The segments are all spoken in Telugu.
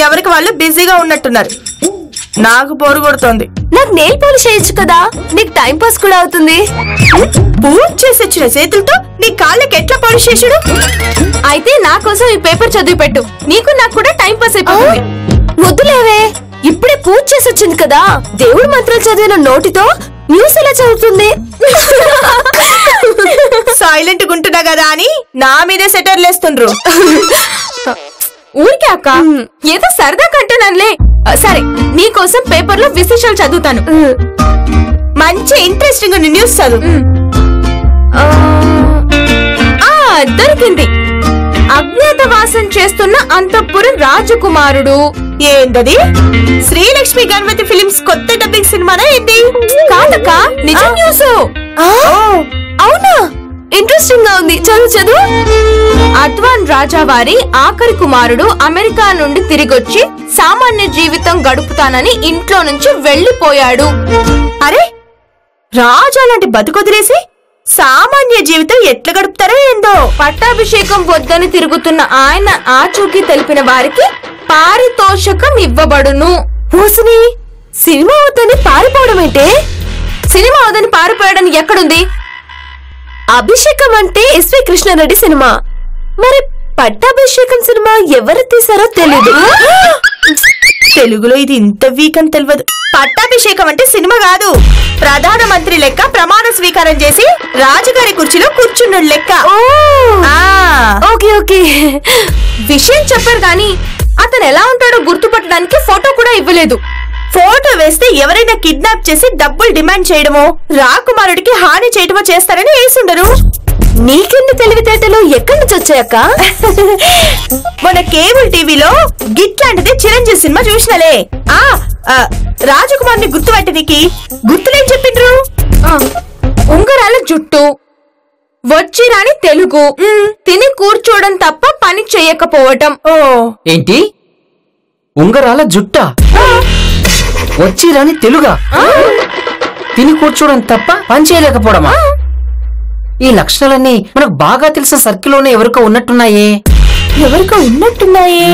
ఎవరికి వాళ్ళు బిజీగా ఉన్నట్టున్నారు. నాకు బోరు కొడుతోంది. నాకు నెయిల్ పాలిష్ చేయొచ్చు కదా, నీకు టైం పాస్ కూడా అవుతుంది. పూజ చేసి వచ్చిన చేతులతో నీ కాళ్ళకి ఎట్లా పాలిష్ చేసుడు? అయితే నా కోసం ఈ పేపర్ చదివి పెట్టు, నీకు నాకు కూడా టైం పాస్ అయిపోతుంది. వద్దులేవే, ఇప్పుడే పూజ చేసి వచ్చింది కదా, దేవుడి మంత్రాలు చదివిన నోటితో న్యూస్ ఎలా చదువుతుంది? సైలెంట్ గుంటున్నా కదా అని నా మీదే సెటర్లేస్తుండ్రు. ఊరికే అక్క, ఏదో సరదా కంటున్నానులే. సరే, నీకోసం పేపర్ లో విశేషాలు చదువుతాను. మంచి ఇంట్రెస్టింగ్ ఉన్న న్యూస్ చదువు. దొరికింది. అజ్ఞాతవాసం చేస్తున్న అంతఃపురం రాజకుమారుడు. ఏంటది? శ్రీలక్ష్మి గణపతి ఫిలిమ్స్ కొత్త డబ్బింగ్ సినిమానా ఏంటి? కాదక్క, నిజం న్యూస్. అవునా? ఇంట్రెస్టింగ్ గా ఉంది, చదువు చదువు. అద్వాన్ రాజా వారి ఆఖరి కుమారుడు అమెరికా నుండి తిరిగొచ్చి సామాన్య జీవితం గడుపుతానని ఇంట్లో నుంచి వెళ్లిపోయాడు. అరే, రాజా లాంటి బతుకొదిలేసి సామాన్య జీవితం ఎట్లా గడుపుతారో ఏందో. పట్టాభిషేకం వద్దని తిరుగుతున్న ఆయన ఆచూకీ తెలిపిన వారికి పారితోషికం ఇవ్వబడును. పూసని, సినిమా వద్దని పారిపోవడం ఏంటే? సినిమా వద్దని పారిపోయడం ఎక్కడుంది? అభిషేకం అంటే ఎస్వి కృష్ణారెడ్డి సినిమా. మరి పట్టాభిషేకం సినిమా ఎవరు తీసారో తెలీదు. తెలుగులో ఇది ఇంత వీక్ అని తెలియదు. పట్టాభిషేకం అంటే సినిమా కాదు, ప్రధానమంత్రి లెక్క ప్రమాణ స్వీకారం చేసి రాజుగారి కుర్చీలో కూర్చున్నాడు లెక్క. ఓకే ఓకే, విషయం చెప్పారు కానీ అతను ఎలా ఉంటాడో గుర్తుపట్టడానికి ఫోటో కూడా ఇవ్వలేదు. ఫోటో వేస్తే ఎవరైనా కిడ్నాప్ చేసి డబ్బులు డిమాండ్ చేయడమో, రాకుమారుడికి హాని చేయడమో చేస్తారని వేసుండరు. నీకెన్ని తెలివితేటలు ఎక్కడి నుంచి వచ్చాయక్క? మన కేబుల్ టీవీలో గిట్లాంటిది చిరంజీవి సినిమా చూసినలే. రాజకుమార్ని గుర్తుపట్టనికి గుర్తులేం చెప్పిండ్రు? ఉంగరాల జుట్టు, వచ్చి రాని తెలుగు, తిని కూర్చోవడం తప్ప పని చేయకపోవటం. ఏంటి? ఉంగరాల జుట్ట, వచ్చి రాని తెలుగా, తిని కూర్చోవడం తప్ప పని చేయలేకపోవడమా? ఈ లక్షణాలన్నీ మనకు బాగా తెలిసిన సర్కిల్లోనే ఎవరికో ఉన్నట్టున్నాయే. ఎవరికో ఉన్నట్టున్నాయే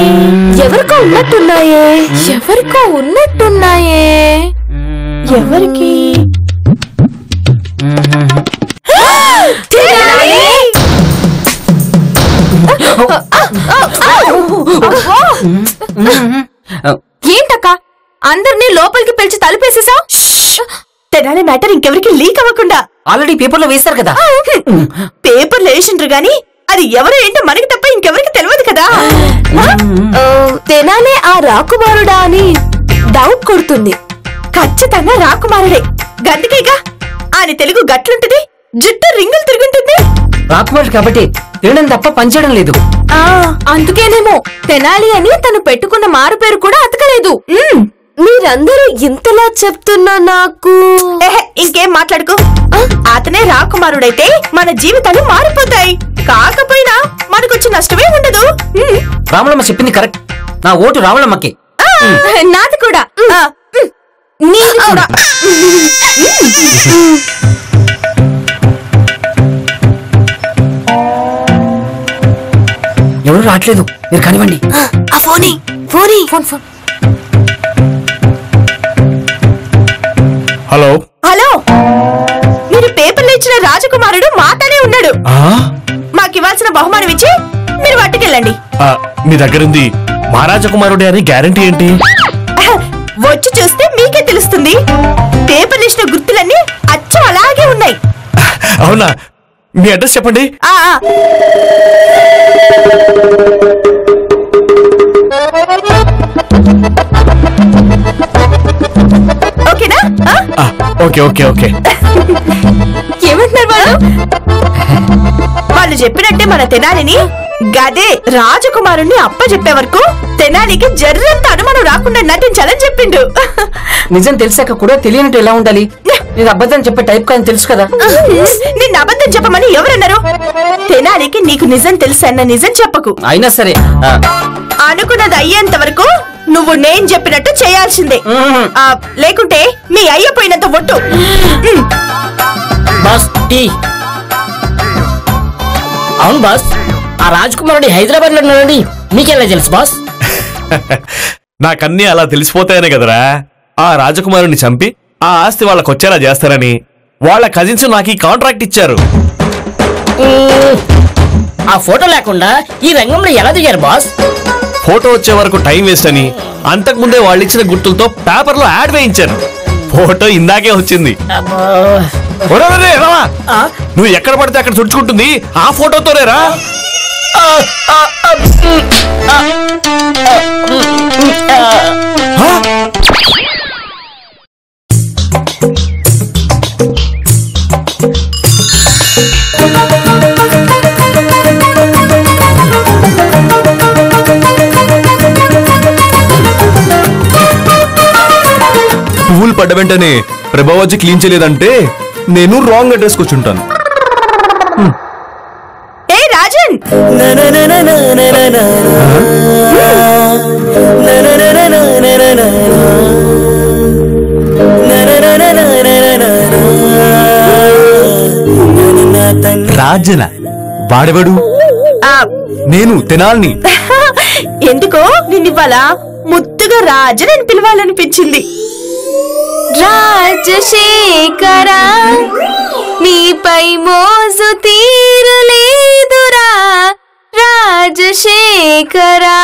ఎవరికో ఉన్నట్టున్నాయే ఎవరికో ఉన్నట్టున్నాయే ఎవరికి? ఏంటక్క, అందరినీ లోపలికి పిలిచి తలుపేసేసా? తెనాలి మ్యాటర్ ఇంకెవరికి లీక్ అవ్వకుండా. ఆల్రెడీ పేపర్లో వేశారు కదా. పేపర్లో వేసిండ్రు గాని అది ఎవరు ఏంటో మనకి తప్ప ఇంకెవరికి తెలియదు కదా. తెనాలే ఆ రాకుమారుడా అని డౌట్ కొడుతుంది. ఖచ్చితంగా రాకుమారుడే. గందుకేగా ఆయన తెలుగు గట్లుంటది, జుట్టు రింగులు తిరుగుంటుంది. రాకుమారుడు కాబట్టి తినడం తప్ప పనిచేయడం లేదు. అందుకేనేమో తెనాలి అని తను పెట్టుకున్న మారు పేరు కూడా అతకలేదు. మీరందరూ ఇంతలా చెప్తున్నా నాకు ఇంకేం మాట్లాడుకో. అతనే రాకుమారుడైతే మన జీవితాలు మారిపోతాయి. కాకపోయినా మనకొచ్చి నష్టమే ఉండదు. రాములమ్మ చెప్పింది కరెక్ట్. నా ఓటు రాములమ్మకి. నాది కూడా. నీది కూడా. ఎవరు రావట్లేదు, మీరు కానివ్వండి. ఫోన్. హలో హలో, మీరు పేపర్లో ఇచ్చిన రాజకుమారుడు మాతోనే ఉన్నాడు. మాకివ్వాల్సిన బహుమానం ఇచ్చి మీరు పట్టుకెళ్ళండి. మీ దగ్గరుంది మా రాజకుమారుడే అని గ్యారంటీ ఏంటి? వచ్చి చూస్తే మీకే తెలుస్తుంది. పేపర్లు ఇచ్చిన గుర్తులన్నీ అచ్చం అలాగే ఉన్నాయి. అవునా? మీ అడ్రస్ చెప్పండి. ఓకేనా? Okay okay okay. ఏమంటున్నారు వాళ్ళు చెప్పినట్టే మన తెనాలిని గదే రాజకుమారుణ్ణి అప్పచెప్పే వరకు తెనాలికి జర్రంత అనుమానం రాకుండా నటించాలని చెప్పిండు. నిజం తెలిసాక కూడా తెలియనట్టు ఎలా ఉండాలి? నేను అబద్ధం చెప్పే టైప్ కాదని తెలుసు కదా. నిన్ను అబద్ధం చెప్పమని ఎవరన్నారు? తెనాలికి నీకు నిజం తెలుసన్న నిజం చెప్పకు. అయినా సరే అనుకున్నది అయ్యేంత వరకు నువ్వు నేను చెప్పినట్టు చేయాల్సిందే. లేకుంటే మీ అయ్యపోయినంత ఒట్టు. Boss tea. అవును బాస్, ఆ రాజ్ కుమారుడి హైదరాబాద్ లో ఉన్నాడని మీకెలా తెలుసు బాస్? నాకన్నీ అలా తెలిసిపోతాయనే కదరా ఆ రాజకుమారుని చంపి ఆ ఆస్తి వాళ్ళకొచ్చేలా చేస్తారని వాళ్ళ కజిన్స్ నాకు ఈ కాంట్రాక్ట్ ఇచ్చారు. ఆ ఫోటో లేకుండా ఈ రంగంలో ఎలా దిగారు బాస్? ఫోటో వచ్చే వరకు టైం వేస్ట్ అని అంతకుముందే వాళ్ళు ఇచ్చిన గుర్తులతో పేపర్లో యాడ్ వేయించాను. ఫోటో ఇందాకే వచ్చింది. నువ్వు ఎక్కడ పడితే అక్కడ చుట్టుకుంటుంది ఆ ఫోటోతోనేరా. పువ్వులు పడ్డ వెంటనే ప్రభా వచ్చి క్లీన్ చేయలేదంటే నేను రాంగ్ అడ్రస్ కూర్చుంటాను. ఏ రాజన్, రాజన వాడెవడు? నేను తెనాల్ని. ఎందుకో నిన్నివ్వాల ముద్దుగా రాజన్ అని పిలవాలనిపించింది. రాజశేఖరా నీపై మోజు తీరలేదురా రాజశేఖరా.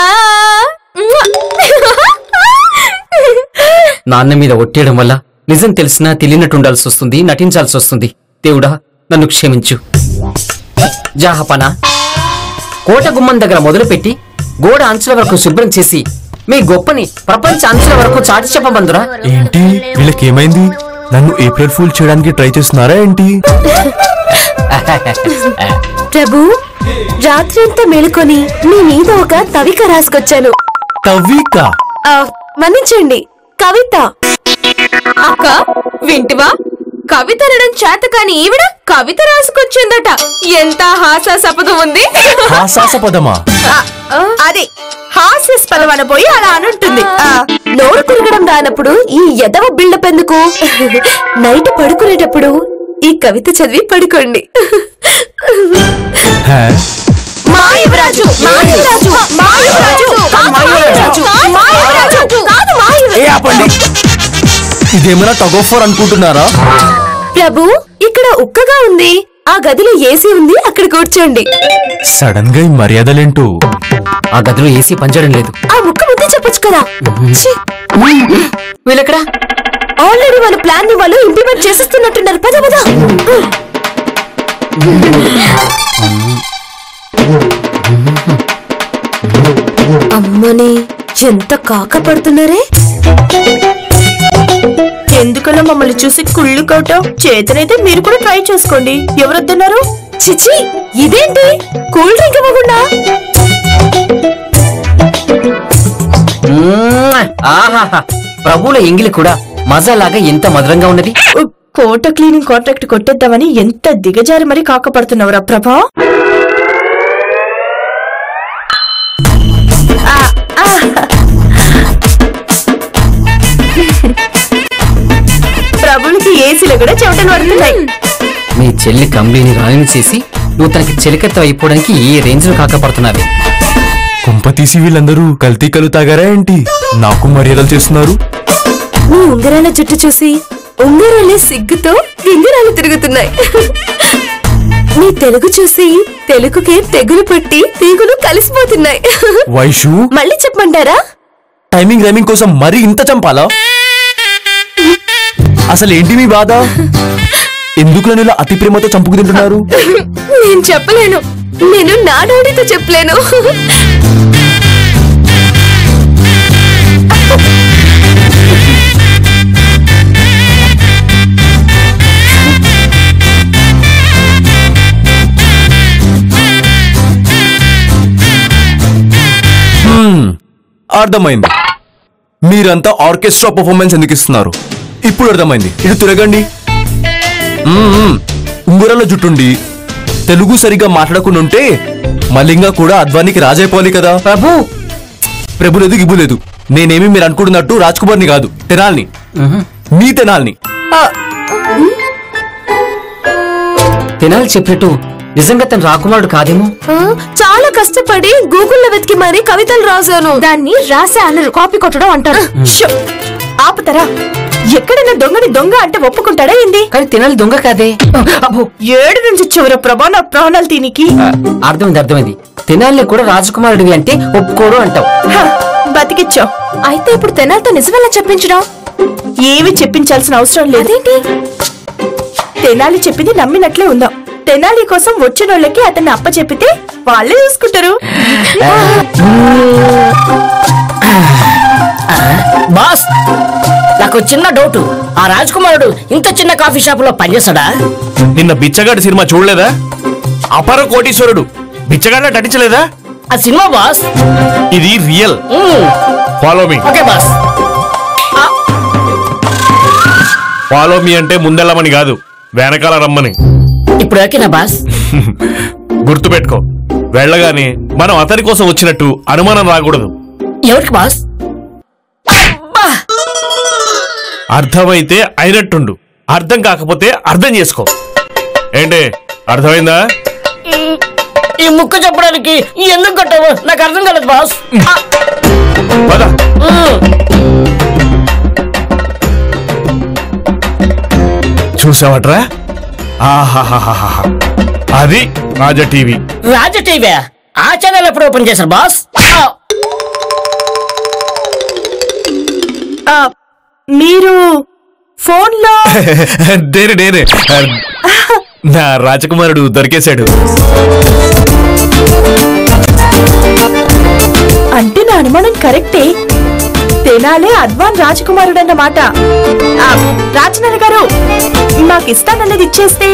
నాన్న మీద ఒట్టేయడం వల్ల నిజం తెలిసినా తెలియనట్టు ఉండాల్సి వస్తుంది, నటించాల్సి వస్తుంది. దేవుడా నన్ను క్షమించు. జాహపనా, కోట గుమ్మం దగ్గర మొదలుపెట్టి గోడ అంచుల వరకు శుభ్రం చేసి మీ గొప్పని ప్రపంచ అంచుల వరకు చాటి చెప్పబందురా. ఏంటి వీళ్ళకేమైంది? నన్ను ఏప్రిల్ ఫూల్ చేయడానికి ట్రై చేస్తున్నారా ఏంటి? ప్రభు, రాత్రి అంతా మేలుకొని మీ మీద ఒక తవిక రాసుకొచ్చాను. తవ్విక? మన్నించండి, కవిత. అక్క వింటివా? కవిత అనడం చేత కాని ఈవిడ కవిత రాసుకొచ్చిందట. ఎంత హాస్యాస్పదం ఉంది. హాస్యాస్పదమా? అదే హాస్యాస్పదం అనబోయి అలా అనుంటుంది. నోరు తిరగడం రానప్పుడు ఈ ఎదవ బిల్డప్ ఎందుకు? నైట్ పడుకునేటప్పుడు ఈ కవిత చదివి పడుకోండి. మా యువరాజు, మా యువరాజు, మా యువరాజు, కాదు మా యువరాజు. ఇదేమైనా టగోఫర్ అనుకుంటున్నారా? ప్రభు, ఇక్కడ ఉక్కగా ఉంది. ఆ గదిలో ఏసీ ఉంది, అక్కడ కూర్చోండి. సడన్ గా ఈ మర్యాదలేంటో. ఆ గదిలో ఏసీ పనిచేయడం లేదు. ఆ ముక్క ముందే చెప్పొచ్చు కదా. వీళ్ళెక్కడా? ఆల్రెడీ మన ప్లాన్ ని వాళ్ళు ఇంప్లిమెంట్ చేసేస్తున్నట్టున్నారు. పద పద. అమ్మని ఎంత కాకపడుతున్నారే. ఎందుకలా మమ్మల్ని చూసి కుళ్ళు కోవటం? చేతనైతే మీరు కూడా ట్రై చేసుకోండి. ఎవరొద్దన్నారు? చిచి, ఇదేంటి కూల్ డ్రింక్ ఇవ్వకుండా? ఆహాహా, ప్రభువుల ఎంగిలి కూడా మజాలాగా ఎంత మధురంగా ఉన్నది. కోట క్లీనింగ్ కాంట్రాక్ట్ కొట్టేద్దామని ఎంత దిగజారి మరి కాకపడుతున్నావురా ప్రభా. ప్రభులకి ఏసీలో కూడా చెమటలు పడుతున్నాయి. మీ చెల్లి కంబిని రాణిని చేసి నువ్వు తనకి చెలికత్తం అయిపోవడానికి ఏ రేంజ్ లో కాకపడుతున్నావే. కుంప తీసి వీళ్ళందరూ కల్తీ కలు తాగారా ఏంటి? నాకు మర్యాదలు చేస్తున్నారు. నీ ఉంగరాల జుట్టు చూసి ఉంగరాలే సిగ్గుతో గింగిరాలు తిరుగుతున్నాయి. నీ తెలుగు చూసి తెలుగుకే తెగులు పట్టి తీగులు కలిసిపోతున్నాయి. వైషు, మళ్ళీ చెప్పమంటారా? టైమింగ్ రైమింగ్ కోసం మరీ ఇంత చంపాలా? అసలేంటి మీ బాధ? ఎందుకు నన్ను ఇలా అతి ప్రేమతో చంపుకు తింటున్నారు? నేను చెప్పలేను. నేను నా డాడీతో చెప్పలేను. అర్థమైంది. మీరంతా ఆర్కెస్ట్రా పర్ఫార్మెన్స్ ఎందుకు ఇస్తున్నారు? ఇప్పుడు అర్థమైంది. ఇటు తిరగండి. ఉంగరాల జుట్టుండి తెలుగు సరిగ్గా మాట్లాడకుండా ఉంటే మలింగా కూడా అద్వానికి రాజైపోవాలి కదా. ప్రభు ప్రభు లేదు గిబ్బు లేదు. నేనేమి మీరు అనుకుంటున్నట్టు రాజ్ కుమార్ని కాదు, తెనాల్ని. మీ తెనాల్ని. తెనాలి చెప్పినట్టు నిజంగా తను రాకుమారుడు కాదేమో. చాలా కష్టపడి గూగుల్లో వెతికి మరీ కవితలు రాశాను. దాన్ని రాసే అనరు, కాపీ కొట్టడం అంటారు. షో! ఆపుతారా? ఎక్కడైనా దొంగని దొంగ అంటే ఒప్పుకుంటాడా ఏంది? కానీ తెనాలి దొంగ కాదే. అబ్బో, ఏడు నుంచి చివర ప్రభా నా ప్రాణాలు దీనికి. అర్థమైంది. తెనాలి కూడా రాజకుమారుడివి అంటే ఒప్పుకోడు అంటావు. బతికిచ్చావు. అయితే ఇప్పుడు తెనాలితో నిజమేలా చెప్పించడం? ఏమి చెప్పించాల్సిన అవసరం లేదు. అదేంటి? తెనాలి చెప్పింది నమ్మినట్లే ఉందాం. తెనాలి కోసం వచ్చినోళ్ళకి అతన్ని అప్పచెప్పితే వాళ్ళే చూసుకుంటారు. బాస్, నాకు చిన్న డౌట్. ఆ రాజ్ కుమారుడు ఇంత చిన్న కాఫీ షాప్ లో పనిచేస్తాడా? నిన్న బిచ్చగాడు సినిమా చూడలేదా? అపర కోటీశ్వరుడు బిచ్చగాడిలా నటించలేదా? ఆ సినిమా బాస్. ఇది real. Follow me. Okay boss. Follow me అంటే ముందెళ్ళమని కాదు, వెనకాల రమ్మని. ఇప్పుడు ఓకేనా బాస్? గుర్తుపెట్టుకో, వెళ్ళగానే మనం అతని కోసం వచ్చినట్టు అనుమానం రాకూడదు. ఎవరికి బాస్? అర్థమైతే అయినట్టుండు, అర్థం కాకపోతే అర్థం చేసుకో. ఏంటి, అర్థమైందా? ఈ ముక్కు చెప్పడానికి ఎందుకు కొట్టావు నాకు అర్థం కాలేదు బాస్. పద. చూసావట్రా? ఆహాహాహా, అది రాజా టీవీ. రాజ టీవీ ఆ ఛానల్ ఎప్పుడు ఓపెన్ చేశారు బాస్? మీరు ఫోన్లో నేనే నా రాజకుమారుడు దొరికేశాడు. అంటే నా అనుమానం కరెక్టే. తెనాలే అద్వాన్ రాజకుమారుడు అన్నమాట. రాజనాన్న గారు, మాకు ఇస్తానన్నది ఇచ్చేస్తే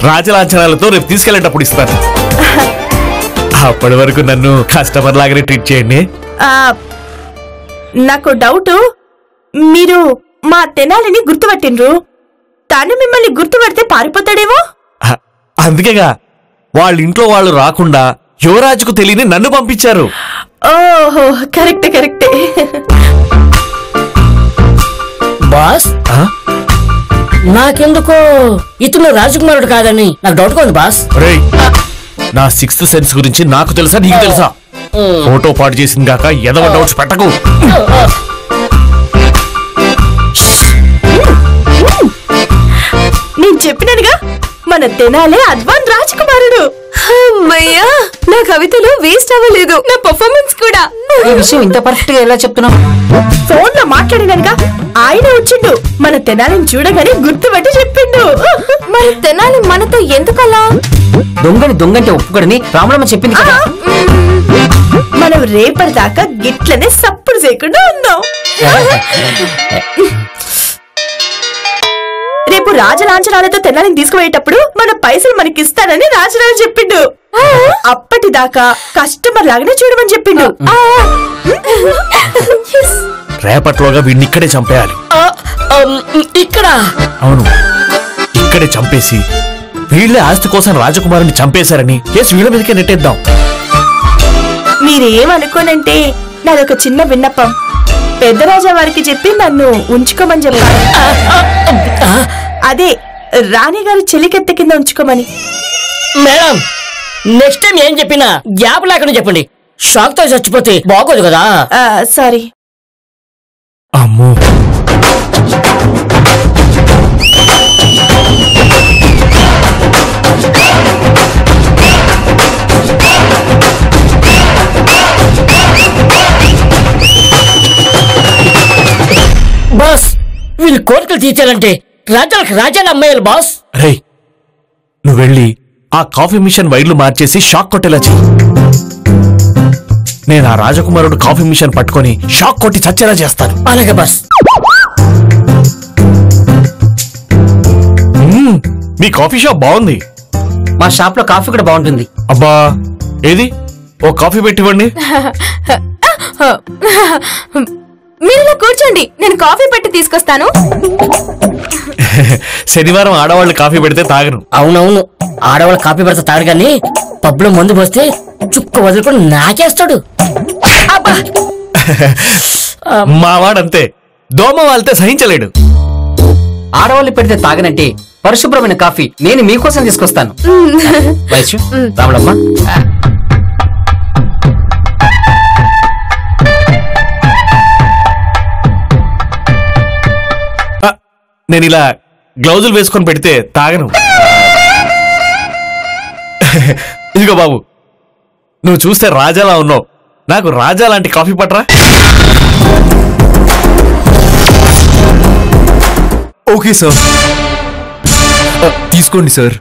రాజలాంఛనాలతో రేపు తీసుకెళ్లేటప్పుడు ఇస్తాను. అప్పటి వరకు నన్ను కస్టమర్ లాగానే ట్రీట్ చేయండి. నాకు డౌట్, మీరు మా తెనాలిని గుర్తుపట్టిండ్రు. తను మిమ్మల్ని గుర్తుపడితే పారిపోతాడేమో. అందుకేగా వాళ్ళ ఇంట్లో వాళ్ళు రాకుండా యువరాజుకు తెలియని నన్ను పంపించారు. ఓహో, కరెక్టే. బాస్, నాకెందుకో ఇతను రాజకుమారుడు కాదని నాకు డౌట్ గా ఉంది బాస్. రేయ్, నా సిక్స్త్ సెన్స్ గురించి నాకు తెలుసా, నీకు తెలుసా? ఫోటో పాటు చేసింది కాక ఎదవ డౌట్స్ పెట్టకు. నేను చెప్పినట్టుగా మన తెనాలే అద్వాన్ రాజకుమారుడు. అమ్మయ్యా, నా కవితలు వేస్ట్ అవ్వలేదు, నా పర్ఫార్మెన్స్ కూడా. ఈ విషయం ఇంత పర్ఫెక్ట్ గా ఎలా చెప్తున్నావు? ఫోన్ లో మాట్లాడినాక ఆయన వచ్చిండు. మన తెనాలిని చూడగానే గుర్తుపట్టి చెప్పిండు. మరి తెనాలి మనతో ఎందుకలా? దొంగంటే ఒప్పుకోడని రామలమ్మ చెప్పింది కదా. మనం రేపటిదాకా గిట్లనే సప్పుడు చేయకుండా ఉందాం. రేపు రాజలాంఛనాలతో తెనాలిని తీసుకుపోయేటప్పుడు మన పైసలు మనకిస్తానని రాజరాజు చెప్పిండు. అప్పటిదాకా కస్టమర్ లాగానే చూడమని చెప్పిండు. రేపట్లోగా వీడిని ఇక్కడే చంపేయాలి. ఇక్కడ? అవును, ఇక్కడే చంపేసి వీళ్ళే ఆస్తి కోసం రాజకుమారుని చంపేశారని కేసు వీళ్ళ మీదకే నెట్టేద్దాం. మీరేమనుకోనంటే నాదొక చిన్న విన్నపం. పెద్దరాజా వారికి చెప్పి నన్ను ఉంచుకోమని చెప్పారు. అదే రాణిగారు చెలికెత్త కింద ఉంచుకోమని. మేడం, నెక్స్ట్ టైం ఏం చెప్పినా గ్యాప్ లేకుండా చెప్పండి. షాక్ తో చచ్చిపోతే బాగోదు కదా. సారీ. అమ్మో, బాస్, వీళ్ళు కోరికలు తీర్చాలంటే రాజాలకు రాజాలు అమ్మాయిలు బాస్. రే, నువ్వు వెళ్ళి ఆ కాఫీ మిషన్ వైర్లు మార్చేసి షాక్ కొట్టేలా చెయ్యి. నేను ఆ రాజకుమారుడు కాఫీ మిషన్ పట్టుకొని షాక్ కొట్టి చచ్చేలా చేస్తాను. అలాగే బాస్. మీ కాఫీ షాప్ బాగుంది. మా షాప్ లో కాఫీ కూడా బాగుంటుంది. అబ్బా, ఏది ఓ కాఫీ పెట్టివ్వండి. మీరు కూర్చోండి, నేను కాఫీ పెట్టి తీసుకొస్తాను. శనివారం ఆడవాళ్ళు కాఫీ పెడితే తాగను. అవునవును, ఆడవాళ్ళు కాఫీ పెడతా తాడు కానీ పబ్బులో మందు పోస్తే చుక్క వదులుకొని నాకేస్తాడు. అబ్బా, మావాడంతే దోమ వాళ్తే సహించలేడు. ఆడవాళ్ళు పెడితే తాగనంటే పరిశుభ్రమైన కాఫీ నేను మీకోసం తీసుకొస్తాను. వైశ్యు రాములమ్మ. నేను ఇలా గ్లౌజులు వేసుకొని పెడితే తాగను. ఇదిగో బాబు, నువ్వు చూస్తే రాజాలా ఉన్నావు, నాకు రాజా లాంటి కాఫీ పట్రా. ఓకే సార్, తీసుకోండి సార్.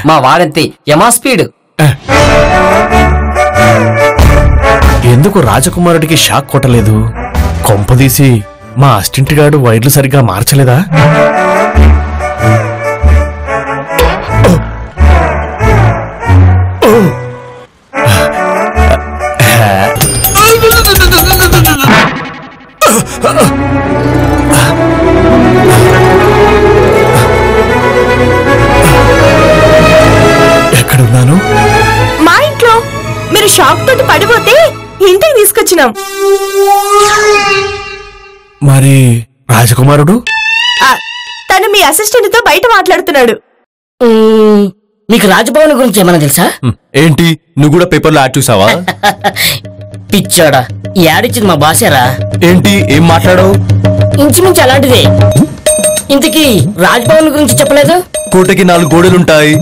మా వాడంతే యమా స్పీడ్. ఎందుకు రాజకుమారుడికి షాక్ కొట్టలేదు? కొంపదీసి మా అసిస్టెంట్ గాడు వైర్లు సరిగ్గా మార్చలేదా? ఎక్కడున్నాను? మా ఇంట్లో. మీరు షాక్ తోటి పడిపోతే ఇంటికి తీసుకొచ్చినాం. మరి రాజకుమారుడు? తను మీ అసిస్టెంట్ తో బయట మాట్లాడుతున్నాడు. మీకు రాజభవన్ గురించి ఏమైనా తెలుసా? ఏంటి, నువ్వు కూడా పేపర్లో యాడ్ చూసావా? పిచ్చాడా, ఈ యాడ్ ఇచ్చింది మా బాసేరా. ఏంటి, ఏం మాట్లాడావు? ఇంచుమించు అలాంటిదే. ఇంతకీ రాజభవన్ గురించి చెప్పలేదు? కోటకి 4 గోడలుంటాయి,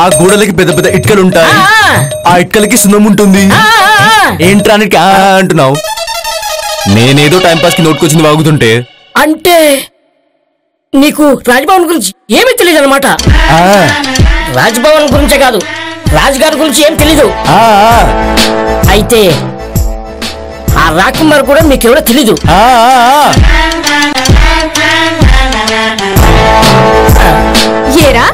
ఆ గోడలకి పెద్ద పెద్ద ఇటుకలుంటాయి, ఆ ఇటుకలకి సున్నం ఉంటుంది. ఏంట్రానికి అంటున్నావు? నేనేదో టైంపాస్ కి నోట్కొచ్చింది వాగుతుంటే. అంటే నీకు రాజభవన్ గురించి ఏమీ తెలియదు అనమాట. రాజభవన్ గురించే కాదు, రాజుగారి గురించి ఏం తెలీదు. అయితే ఆ రాకుమార్ కూడా మీకెవరో తెలీదు. ఏరా,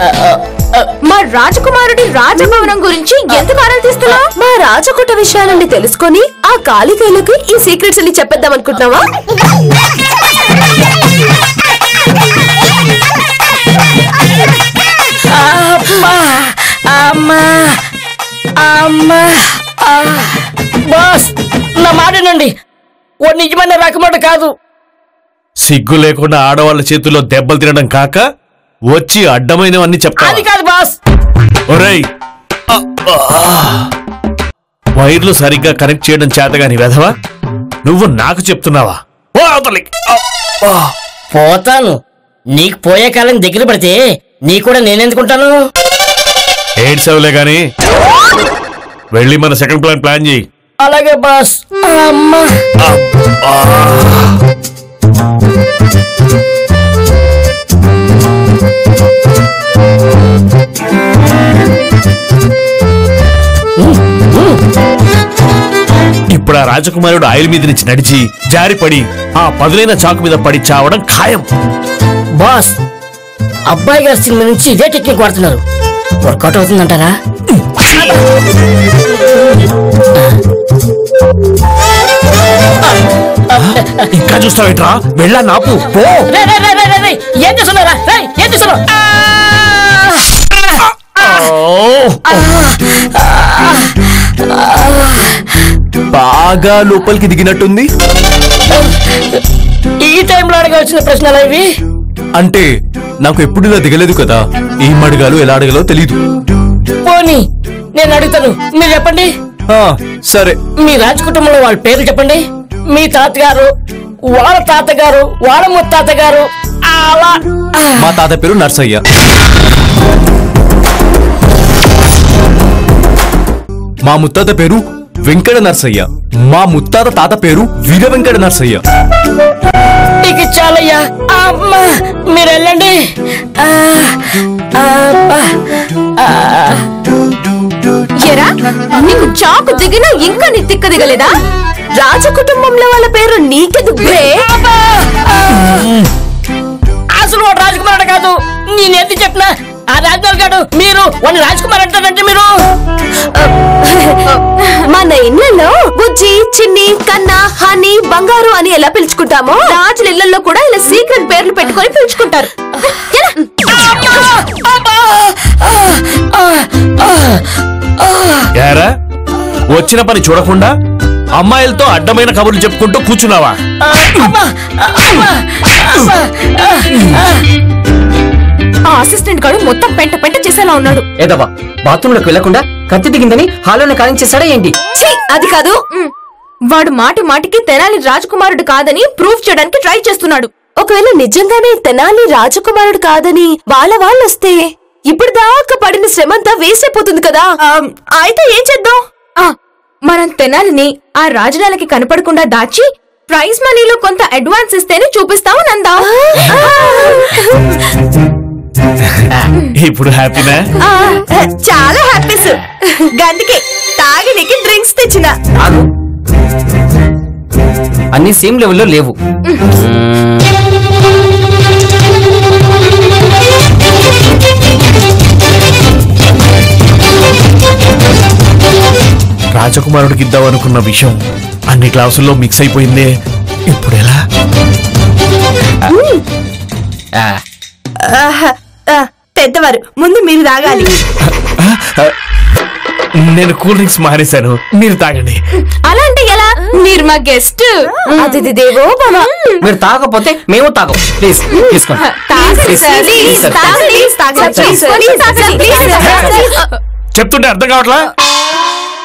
మా రాజకుమారుడి రాజభవనం గురించి ఎందుకు ఆరా తీస్తున్నావు? మా రాజకుట విషయాలన్నీ తెలుసుకొని ఆ కాళికేయులకి ఈ సీక్రెట్స్ అన్ని చెప్పేద్దాం అనుకుంటున్నావా? బాస్, నా మాటనండి, ఓ నిజమైన రాకుమారుడు కాదు. సిగ్గు లేకుండా ఆడవాళ్ళ చేతుల్లో దెబ్బలు తినడం కాక వచ్చి అడ్డమైనవన్నీ చెప్తా. అది కాదు బాస్. ఒరేయ్, వైర్లు సరిగ్గా కనెక్ట్ చేయడం చేతగాని వెధవా, నువ్వు నాకు చెప్తున్నావా? పోతాను. నీకు పోయే కాలం దగ్గర పడితే నీ కూడా నేనెందుకుంటాను? ఏడ్సవులే గాని వెళ్ళి మన సెకండ్ ప్లాన్ చేయి. అలాగే బాస్. అమ్మా, ఇప్పుడు ఆ రాజకుమారుడు ఆయిల్ మీద నుంచి నడిచి జారిపడి ఆ పదులైన చాకు మీద పడి చావడం ఖాయం. బాస్, అబ్బాయి గారి సినిమా నుంచి ఇదే టెక్నిక్ వాడుతున్నారు. వర్కౌట్ అవుతుందంటారా? ఇంకా చూస్తావేంట్రా? వెళ్ళా నాపు పో. ఏం చేస్తున్నారా? ఏం చేస్తున్నావు? బాగా లోపలికి దిగినట్టుంది. ఈ టైంలో అడగాల్సిన ప్రశ్నలు ఇవి. అంటే నాకు ఎప్పుడు ఇలా దిగలేదు కదా, ఏం అడగాలో ఎలా అడగాలో తెలీదు. పోనీ నేను అడుగుతాను, మీరు చెప్పండి. సరే, మీ రాజ కుటుంబంలో వాళ్ళ పేర్లు చెప్పండి. మీ తాతగారు, వాళ్ళ తాతగారు, వాళ్ళ ముత్తాతగారు, అలా. మా తాత పేరు నర్సయ్య, మా ముత్తాత పేరు వెంకట నర్సయ్య, మా ముత్తాత తాత పేరు వీర వెంకట నర్సయ్య. ఇక చాలయ్యా, అమ్మా మీరు వెళ్ళండి. ఎరా, నీకు చాకు దిగినా ఇంకా నీ తిక్క దిగలేదా? రాజ కుటుంబంలో వాళ్ళ పేరు నీకెదుగ్గే? అసలు వాడు రాజకుమారుడు కాదు. నేనెందుకు చెప్పినా ఆ రాజుగారు గారు మీరు వాడిని రాజకుమార్ అంటారంటే మీరు. మన ఇళ్లలో బుజ్జి, చిన్ని, కన్నా, హనీ, బంగారు అని ఎలా పిలుచుకుంటామో రాజుల ఇళ్లలో కూడా ఇలా సీక్రెట్ పేర్లు పెట్టుకొని పిలుచుకుంటారు. వచ్చిన పని చూడకుండా అమ్మాయిలతో అడ్డమైన కబుర్లు చెప్పుకుంటూ కూర్చున్నావా? ఆ అసిస్టెంట్ గాడు మొత్తం పెంట పెంట చేసేలా ఉన్నాడు. ఏదవ్వా బాత్రూమ్ లోకి వెళ్లకుండా కత్తి దిగిందని హాలోనే కానించేసాడా ఏంటి? ఛీ, అది కాదు. వాడు మాటి మాటికి తెనాలి రాజకుమారుడు కాదని ప్రూఫ్ చేయడానికి ట్రై చేస్తున్నాడు. ఒకవేళ నిజంగానే తెనాలి రాజకుమారుడు కాదని వాళ్ళు వస్తే ఇప్పుడు దాకా పడిన శ్రమంతా వేస్ట్ అయిపోతుంది కదా. అయితే ఏం చేద్దాం? మనం తెనాలిని ఆ రాజునాలకి కనపడకుండా దాచి ప్రైజ్ మనీలో కొంత అడ్వాన్స్ ఇస్తేనే చూపిస్తాము నందా. ఇప్పుడు హ్యాపీనా? చాలా హ్యాపీస్. గందుకే తాగినికి డ్రింక్స్ తెచ్చిన. ఆగు. అన్ని సేమ్ లెవెల్లో లేవు. రాజకుమారుడికి ఇద్దాం అనుకున్న విషయం అన్ని గ్లాసుల్లో మిక్స్ అయిపోయిందే. ఇప్పుడు ఎలా? పెద్దవారు ముందు మీరు తాగాలి. నేను కూల్ డ్రింక్స్ మానేశాను, మీరు తాగండి. అలా అంటే ఎలా? మీరు మా గెస్ట్. అతిథి దేవో భవ. మీరు తాగకపోతే మేము తాగం. ప్లీజ్ తీసుకోండి. చెప్తుంటే అర్థం కావట్లా?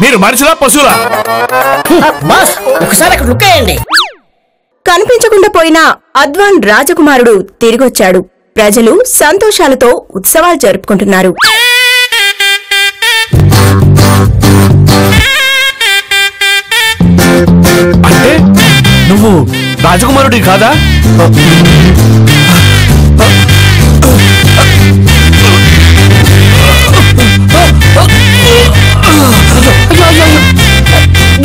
మీరు మనిషిలా పశువులా? బాస్ ఒకసారి అక్కడ లుక్ వేయండి. కనిపించకుండా పోయిన అద్వాన్ రాజకుమారుడు తిరిగొచ్చాడు. ప్రజలు సంతోషాలతో ఉత్సవాలు జరుపుకుంటున్నారు. అంటే నువ్వు రాజకుమారుడి కాదా?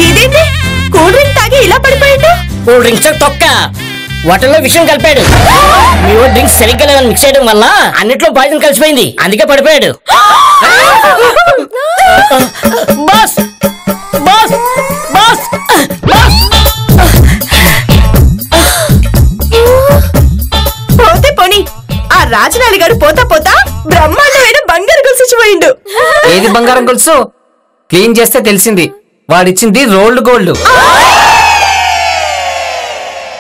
ఇదేంటి కూల్ డ్రింక్ తాగి ఇలా పడిపోయాడు? కూల్ డ్రింక్స్ తొక్క వాటర్లో విషయం కలిపాడు. మీ డ్రింక్స్ సరిగ్గా లేదని మిక్స్ చేయడం వల్ల అన్నిట్లో పాయిజన్ కలిసిపోయింది, అందుకే పడిపోయాడు. బాస్ బాస్ బాస్ బాస్ పోతే పోని ఆ రాజనాలి గారు పోతా పోతా బ్రహ్మాండమైన బంగారు గొలుసుపోయిండు. ఏది బంగారం గొలుసు? క్లీన్ చేస్తే తెలిసింది వాడిచ్చింది రోల్డ్ గోల్డ్.